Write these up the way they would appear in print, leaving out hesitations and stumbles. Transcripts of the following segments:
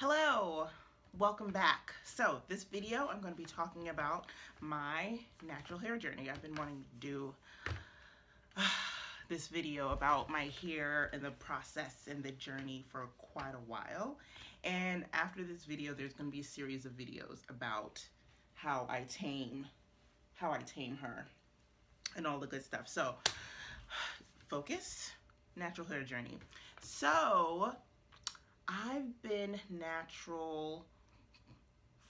Hello, welcome back. So this video I'm going to be talking about my natural hair journey. I've been wanting to do this video about my hair and the process and the journey for quite a while. And after this video there's going to be a series of videos about how I tame her and all the good stuff. So focus, natural hair journey. So I've been natural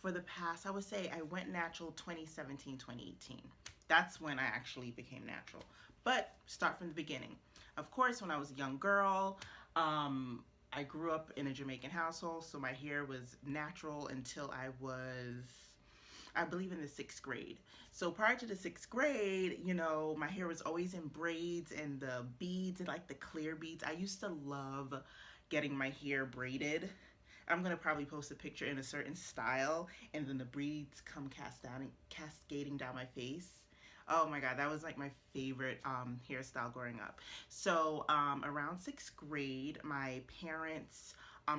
for the past, I would say I went natural 2017, 2018. That's when I actually became natural. But start from the beginning. Of course, when I was a young girl, I grew up in a Jamaican household, so my hair was natural until I believe in the 6th grade. So prior to the 6th grade, my hair was always in braids and the beads and like the clear beads. I used to love getting my hair braided. I'm gonna probably post a picture in a certain style and then the braids come cascading down my face. Oh my god, that was like my favorite hairstyle growing up. So around 6th grade, my parents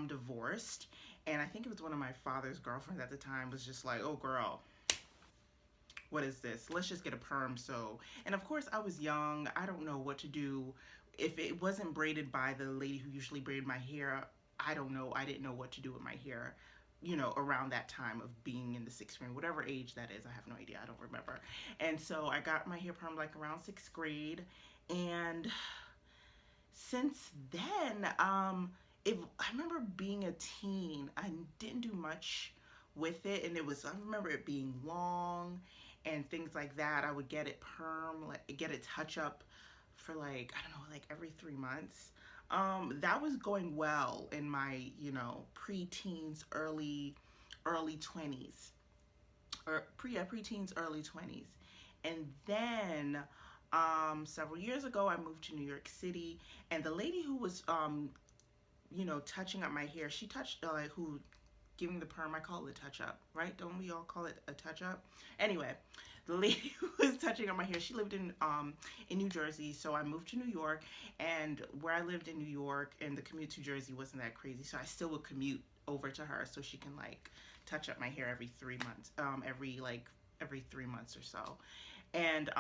divorced, and I think it was one of my father's girlfriends at the time was just like, oh girl, what is this? Let's just get a perm. So, and of course I was young. I don't know what to do. If it wasn't braided by the lady who usually braided my hair, I don't know. I didn't know what to do with my hair, around that time of being in the 6th grade, whatever age that is. I have no idea. I don't remember. And so I got my hair perm like around 6th grade. And since then, I remember being a teen, I didn't do much with it, and I remember it being long and things like that. I would get it perm, like get a touch up for like, I don't know, like every 3 months. That was going well in my, pre-teens, early 20s, or pre-teens, early 20s. And then several years ago, I moved to New York City, and the lady who was, touching up my hair, she touched, who giving the perm, I call it a touch up, right? Don't we all call it a touch up? Anyway, the lady who was touching up my hair, she lived in New Jersey, so I moved to New York, and where I lived in New York and the commute to Jersey wasn't that crazy, so I still would commute over to her so she can like touch up my hair every 3 months, every 3 months or so. And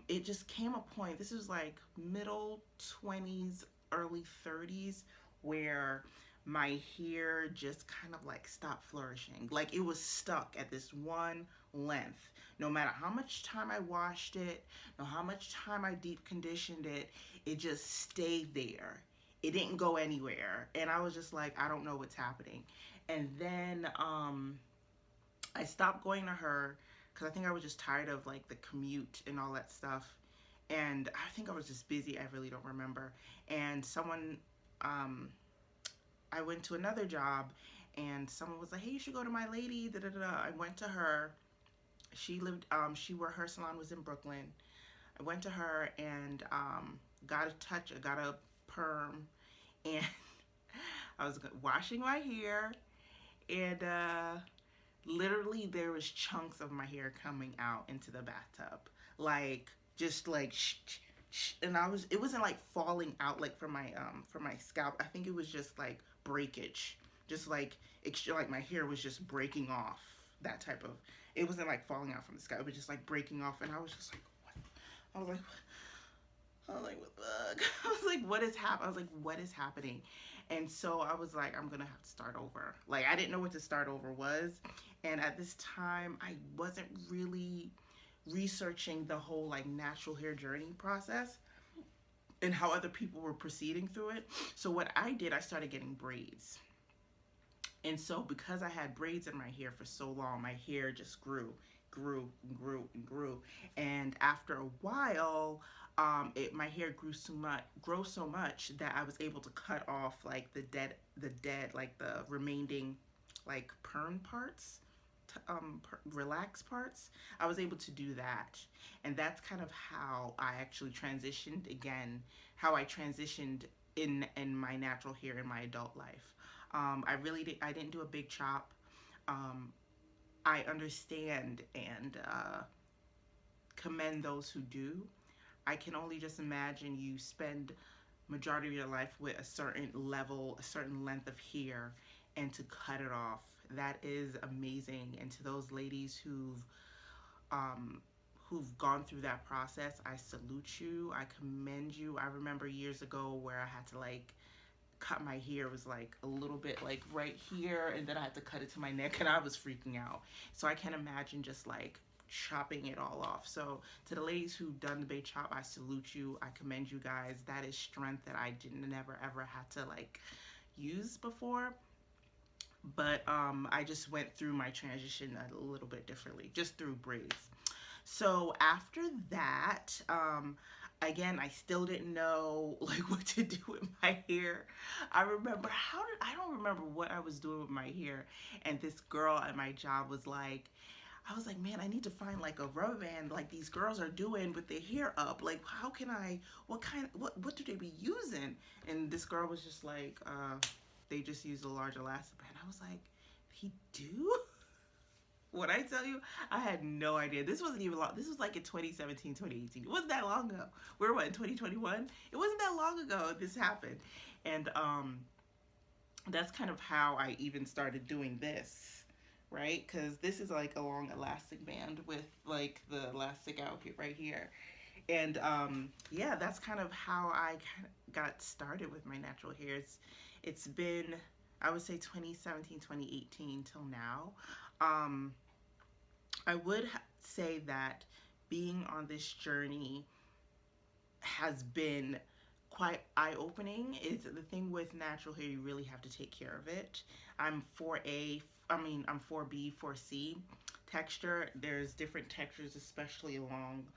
it just came a point, this was like middle 20s, early 30s, where my hair just kind of like stopped flourishing. Like it was stuck at this one length. No matter how much time I washed it, no how much time I deep conditioned it, it just stayed there. It didn't go anywhere. And I was just like, I don't know what's happening. And then I stopped going to her because I think I was just tired of like the commute and all that stuff. And I think I was just busy. I really don't remember. And I went to another job, and someone was like, hey, you should go to my lady, da da da. I went to her. She lived, her salon was in Brooklyn. I went to her and got a perm, and I was washing my hair, and literally there was chunks of my hair coming out into the bathtub, like just like and it wasn't like falling out like from my scalp. I think it was just like breakage, just like like my hair was just breaking off, that type of, it wasn't like falling out from the scalp, it was just like breaking off. And I was just like, what? I was like, what the I was like, what is happening? I was like, what is happening? And so I was like, I'm gonna have to start over. Like I didn't know what to start over was, and at this time I wasn't really researching the whole like natural hair journey process and how other people were proceeding through it. So what I did, I started getting braids. And so because I had braids in my hair for so long, my hair just grew and grew. And after a while, my hair grew so much that I was able to cut off like the dead, like the remaining like perm parts, relaxed parts. I was able to do that, and that's kind of how I actually transitioned again, how I transitioned in my natural hair in my adult life. I didn't do a big chop. I understand and commend those who do. I can only just imagine you spend majority of your life with a certain level, a certain length of hair, and to cut it off. That is amazing. And to those ladies um, who've gone through that process, I salute you. I commend you. I remember years ago where I had to like cut my hair, was like a little bit like right here, and then I had to cut it to my neck, and I was freaking out. So I can't imagine just like chopping it all off. So to the ladies who've done the big chop, I salute you. I commend you guys. That is strength that I didn't never ever had to like use before. But I just went through my transition a little bit differently, just through braids. So after that, again, I still didn't know like what to do with my hair. I don't remember what I was doing with my hair. And this girl at my job was like, I was like, man, I need to find like a rubber band like these girls are doing with their hair up. Like, how can I, what do they be using? And this girl was just like, they just use a large elastic band. I was like, they do? When I tell you, I had no idea. This wasn't even long. This was like in 2017, 2018. It wasn't that long ago. We're what, in 2021? It wasn't that long ago this happened. And that's kind of how I even started doing this, right? Because this is like a long elastic band with like the elastic out here, right here. And yeah, that's kind of how I kind of got started with my natural hair. It's been, I would say 2017, 2018 till now. I would say that being on this journey has been quite eye-opening. Is the thing with natural hair, you really have to take care of it. I'm 4A, I'm 4B, 4C texture. There's different textures, especially along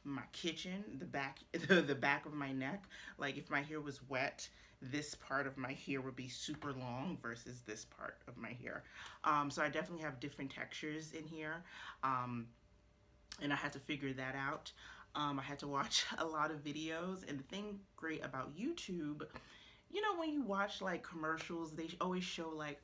my kitchen, the back, the back of my neck. Like if my hair was wet, this part of my hair would be super long versus this part of my hair. So I definitely have different textures in here, and I had to figure that out. I had to watch a lot of videos, and the thing great about YouTube, you know, when you watch like commercials, they always show like,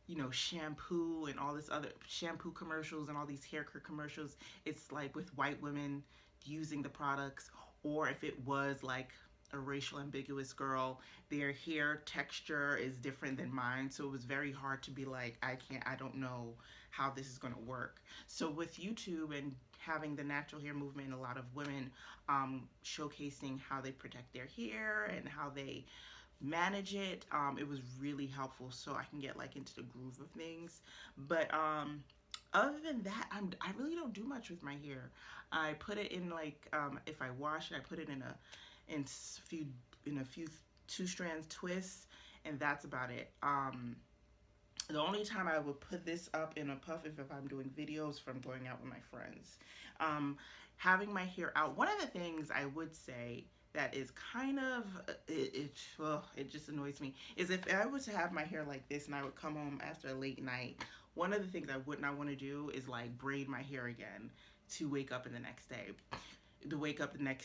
you know, shampoo and all this other shampoo commercials and all these hair care commercials. It's like with white women using the products, or if it was like a racial ambiguous girl, their hair texture is different than mine. So it was very hard to be like, I don't know how this is going to work. So with YouTube and having the natural hair movement, a lot of women showcasing how they protect their hair and how they manage it, it was really helpful, so I can get like into the groove of things. But other than that, I really don't do much with my hair. I put it in like if I wash it, I put it in a few 2-strand twists, and that's about it. The only time I would put this up in a puff is if I'm doing videos from going out with my friends. Having my hair out, one of the things I would say that is kind of, it just annoys me, is if I was to have my hair like this and I would come home after a late night, one of the things I would not want to do is like braid my hair again to wake up in the next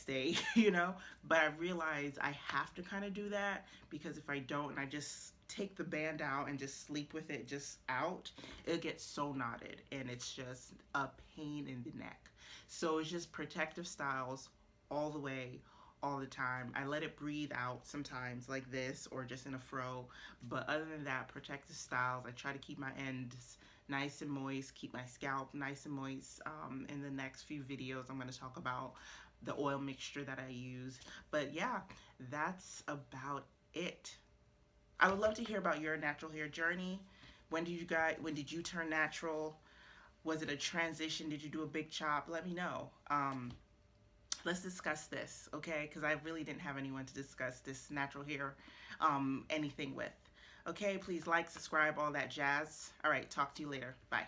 day. You know, but I realize I have to kind of do that, because if I don't and I just take the band out and just sleep with it just out, it gets so knotted and it's just a pain in the neck. So it's just protective styles all the way, all the time. I let it breathe out sometimes like this or just in a fro, but other than that, protective styles. I try to keep my ends nice and moist, keep my scalp nice and moist. In the next few videos, I'm going to talk about the oil mixture that I use. But yeah, that's about it. I would love to hear about your natural hair journey. When did you turn natural? Was it a transition? Did you do a big chop? Let me know. Let's discuss this, okay? Because I really didn't have anyone to discuss this natural hair anything with. Okay, please like, subscribe, all that jazz. All right, talk to you later. Bye.